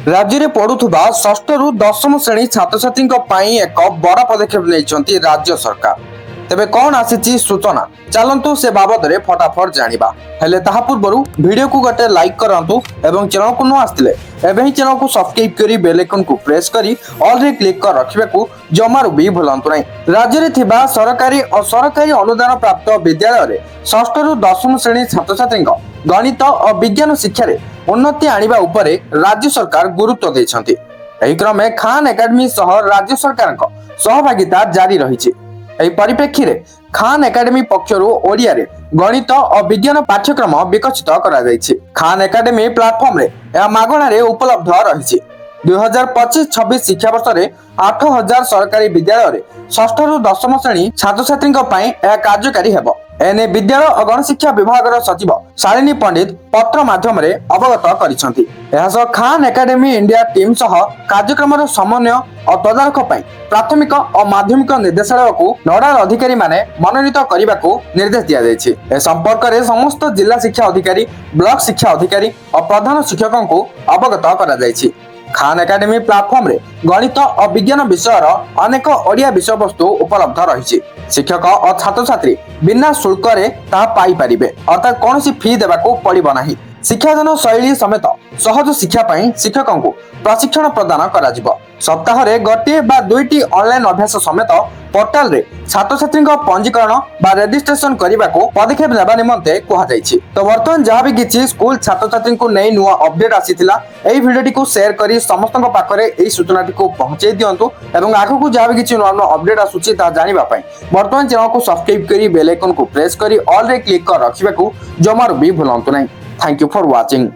राज्य में पढ़ुवा षष्ठ रु दशम श्रेणी छात्र छात्री एक बड़ पदक्षेप नहीं राज्य सरकार। तेबे कौन आसी सूचना चलतु से बाबद में फटाफट जाना हेले ताहा पूर्व वीडियो को गोटे लाइक करंतु एवं चैनल को न आसले एवं ही चैनल को सब्सक्राइब करी बेल आइकन को प्रेस करी ऑल रे क्लिक कर रखिबाकू जमारू भी भूलंतु नहीं। राज्य में थिबा सरकारी और सरकारी अनुदान प्राप्त विद्यालय रे षष्ठ रु दशम श्रेणी छात्र छात्री गणित और विज्ञान शिक्षा रे उन्नति आनिबा उपरे राज्य सरकार गुरुत्व देछंती। एही क्रमे खान एकेडमी सह राज्य सरकार सहभागिता जारी रही। परिप्रेक्षी रे खान एकेडमी पक्षरु ओडिया रे गणित और विज्ञान पाठ्यक्रम विकसित करा जायछि। खान एकेडमी प्लेटफॉर्म रे या मागणा रे उपलब्ध रही। 2025-26 शिक्षा वर्ष रे 8000 सरकारी विद्यालय रे षष्ठ रु दशम श्रेणी छात्र छात्री कार्यकारी हेबो। एने विद्यालय और गणशिक्षा विभाग सचिव शालिनी पंडित पत्र माध्यम रे अवगत करिसंती। खान एकेडमी इंडिया टीम सह कार्यक्रम समन्वय और तदारख पई प्राथमिक और माध्यमिक निर्देशालय को नोडाल अधिकारी माने मनोनीत करने को निर्देश दिया जायछि। ए संपर्क रे समस्त जिला शिक्षा अधिकारी, ब्लॉक शिक्षा अधिकारी और प्रधान शिक्षकों को अवगत करा जायछि। खान एकेडमी प्लेटफॉर्म रे गणित और विज्ञान विषय अनेक ओडिया विषय वस्तु उपलब्ध रही। शिक्षक और छात्र छात्री बिना शुल्क रे ता पाई परिबे, अर्थात कौन फी देवाको पड़िबो नाही। शिक्षादान शैली समेत सहज शिक्षा पाई शिक्षकों को प्रशिक्षण प्रदान करा जिवो। सप्ताह रे गोटे बा दुईटी ऑनलाइन अभ्यास समेत पोर्टाल रे छात्र छात्री पंजीकरण बा रजिस्ट्रेशन करने को पदक्षेप नेबा निमंते कहा जायछि। तो वर्तमान जहाँ भी किछि स्कूल छात्र छात्री को नहीं नुआ अपडेट आसीथिला एही वीडियोटी को शेयर करी समस्तक पाखरे एही सूचनाटी को पहुंचाई दियंतु एवं आगु को जहाँ भी किछि नुआ नुआ अपडेट आसुछि ता जानिबा पई वर्तमान चैनल को सब्सक्राइब करी बेल आइकन को प्रेस करी ऑल रे क्लिक कर रखिबाकू जमारू भी भूलंतु नहीं। Thank you for watching.